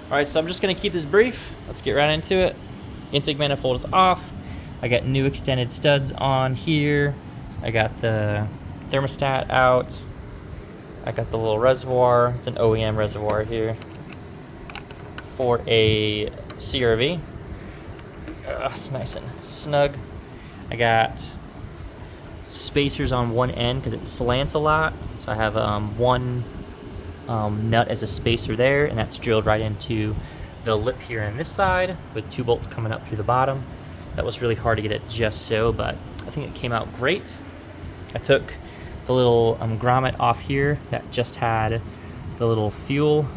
Alright, so I'm just going to keep this brief. Let's get right into it. Intake manifold is off. I got new extended studs on here. I got the thermostat out. I got the little reservoir. It's an OEM reservoir here for a CRV. It's nice and snug. I got spacers on one end because it slants a lot. So I have one nut as a spacer there, and that's drilled right into the lip here on this side with 2 bolts coming up through the bottom. That was really hard to get it just so, but I think it came out great. I took the little grommet off here that just had the little fuel.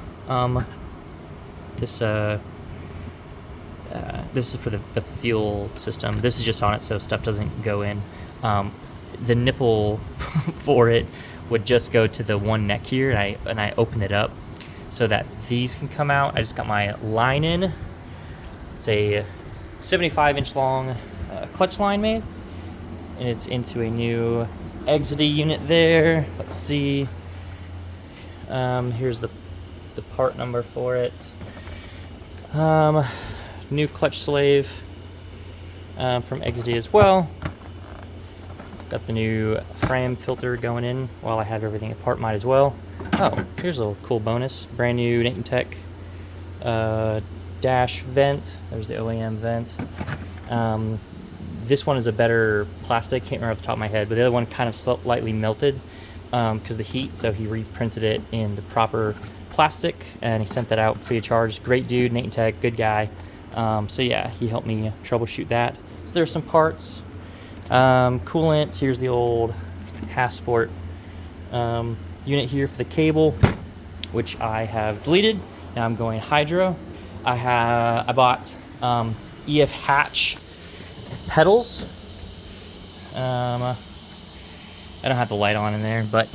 This is for the fuel system. This is just on it so stuff doesn't go in. The nipple for it would just go to the one neck here, and I opened it up so that these can come out. I just got my line in. It's a 75-inch long clutch line made, and it's into a new Exody unit there. Let's see. Here's the part number for it. New clutch slave from Exody as well. Got the new frame filter going in while I have everything apart, might as well. Oh, here's a little cool bonus. Brand new Nathan Tech dash vent. There's the OEM vent. This one is a better plastic, can't remember off the top of my head, but the other one kind of slightly melted because of the heat, so he reprinted it in the proper plastic, and he sent that out free of charge. Great dude, Nathan Tech, good guy. So yeah, he helped me troubleshoot that. So there's some parts. Coolant, here's the old Hasport unit here for the cable, which I have deleted. Now I'm going hydro. I bought EF Hatch pedals. I don't have the light on in there, but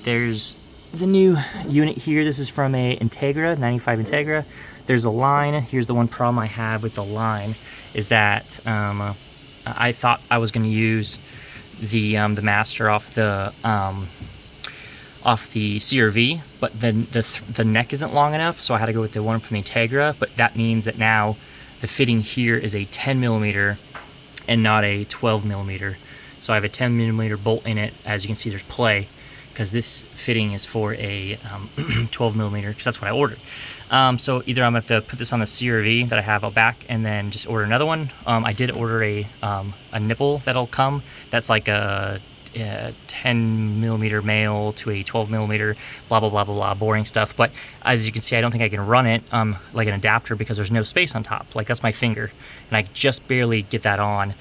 there's the new unit here. This is from a Integra, 95 Integra. There's a line. Here's the one problem I have with the line is that I thought I was going to use the master off the CRV, but then the neck isn't long enough, so I had to go with the one from Integra. But that means that now the fitting here is a 10 millimeter and not a 12 millimeter. So I have a 10 millimeter bolt in it. As you can see, there's play because this fitting is for a 12 millimeter because that's what I ordered. So either I'm going to have to put this on the CRV that I have out back and then just order another one. I did order a nipple that'll come. That's like a 10 millimeter male to a 12 millimeter, blah, blah, blah, blah, blah, boring stuff. But as you can see, I don't think I can run it like an adapter because there's no space on top. Like that's my finger, and I just barely get that on.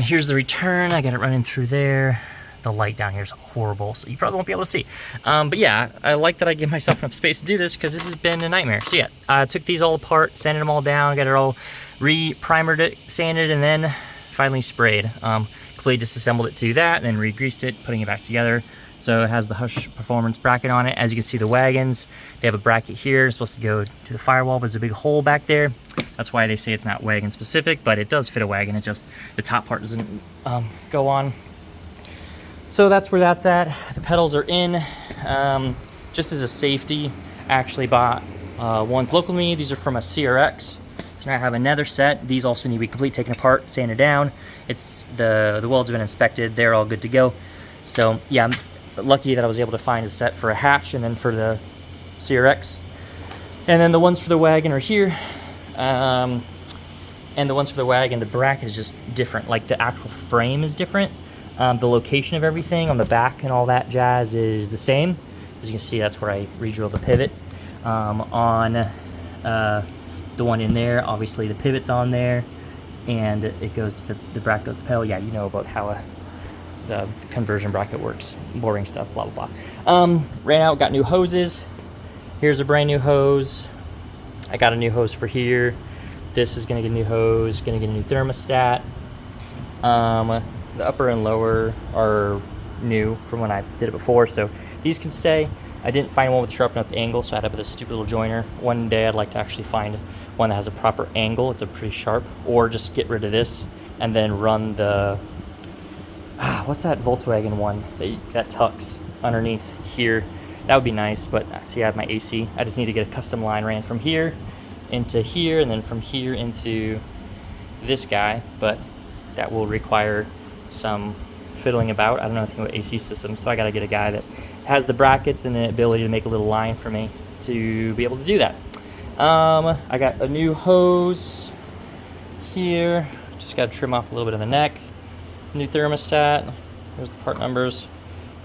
Here's the return. I got it running through there. The light down here is horrible, so you probably won't be able to see. But yeah, I like that I give myself enough space to do this because this has been a nightmare. So yeah, I took these all apart, sanded them all down, got it all re-primered it, sanded, and then finally sprayed. Completely disassembled it to do that, and then re-greased it, putting it back together. So it has the Hush Performance bracket on it. As you can see, the Wagons, they have a bracket here. It's supposed to go to the firewall, but there's a big hole back there. That's why they say it's not Wagon specific, but it does fit a Wagon. It just, the top part doesn't go on. So that's where that's at. The pedals are in. Just as a safety, I actually bought ones local to me. These are from a CRX. So now I have another set. These also need to be completely taken apart, sanded down. It's the welds have been inspected. They're all good to go. So yeah, I'm lucky that I was able to find a set for a Hatch and then for the CRX. And then the ones for the Wagon are here. And the ones for the Wagon, the bracket is just different. Like the actual frame is different. The location of everything on the back and all that jazz is the same. As you can see, that's where I re-drilled the pivot. On the one in there, obviously the pivot's on there, and it goes to the bracket goes to pedal. Yeah, you know about how the conversion bracket works. Boring stuff, blah, blah, blah. Ran out, got new hoses. Here's a brand new hose. I got a new hose for here. This is gonna get a new hose, gonna get a new thermostat. The upper and lower are new from when I did it before, so these can stay. I didn't find one with a sharp enough angle, so I had to put a stupid little joiner. One day I'd like to actually find one that has a proper angle. It's a pretty sharp, or just get rid of this and then run the what's that Volkswagen one that tucks underneath here? That would be nice, but see, I have my AC. I just need to get a custom line ran from here into here, and then from here into this guy, but that will require some fiddling about. I don't know anything about AC systems, so I gotta get a guy that has the brackets and the ability to make a little line for me to be able to do that. I got a new hose here, just gotta trim off a little bit of the neck. New thermostat, there's the part numbers.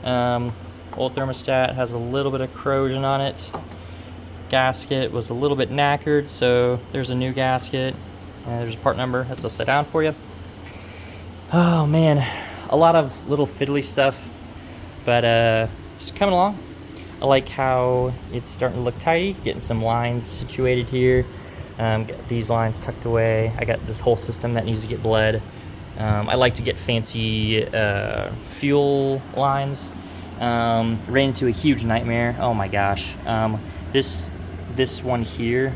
Old thermostat has a little bit of corrosion on it. Gasket was a little bit knackered, so there's a new gasket. There's a part number that's upside down for you. Oh man, a lot of little fiddly stuff, but just coming along. I like how it's starting to look tidy, getting some lines situated here. Get these lines tucked away. I got this whole system that needs to get bled. I like to get fancy fuel lines. Ran into a huge nightmare. Oh my gosh. This one here,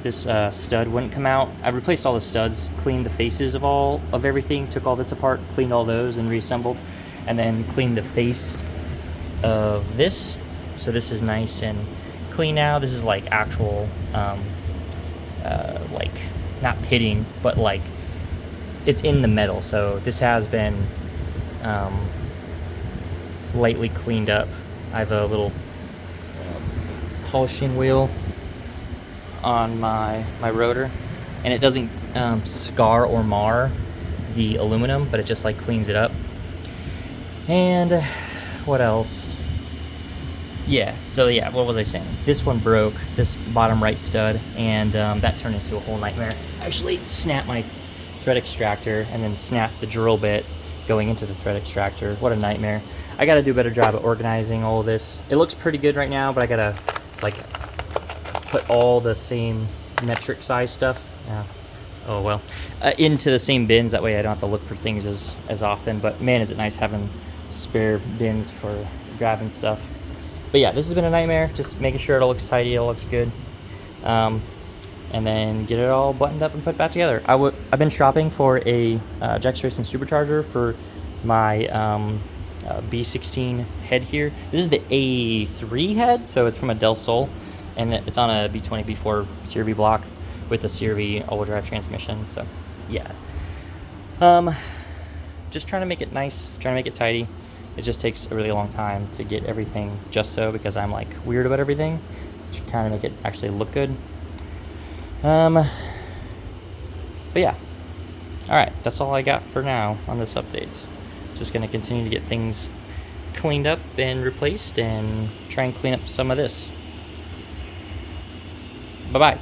this stud wouldn't come out. I replaced all the studs, cleaned the faces of everything, took all this apart, cleaned all those and reassembled, and then cleaned the face of this. So this is nice and clean now. This is like actual, like not pitting, but like it's in the metal. So this has been lightly cleaned up. I have a little polishing wheel on my rotor, and it doesn't scar or mar the aluminum, but it just like cleans it up. And what else? Yeah, so yeah, what was I saying? This one broke, this bottom right stud, and that turned into a whole nightmare. I actually snapped my thread extractor and then snapped the drill bit going into the thread extractor. What a nightmare. I gotta do a better job at organizing all of this. It looks pretty good right now, but I gotta like put all the same metric size stuff, oh well, into the same bins. That way I don't have to look for things as often. But man, is it nice having spare bins for grabbing stuff. But yeah, this has been a nightmare, just making sure it all looks tidy, it all looks good. And then get it all buttoned up and put back together. I've been shopping for a Jack's Racing supercharger for my B16 head here. This is the A3 head, so it's from a Del Sol, and it's on a B20 B4 CRV block with a CRV all-wheel drive transmission. So yeah, just trying to make it nice, trying to make it tidy. It just takes a really long time to get everything just so, because I'm like weird about everything, to kind of make it actually look good. But yeah, all right, that's all I got for now on this update. Just gonna continue to get things cleaned up and replaced, and try and clean up some of this. Bye-bye.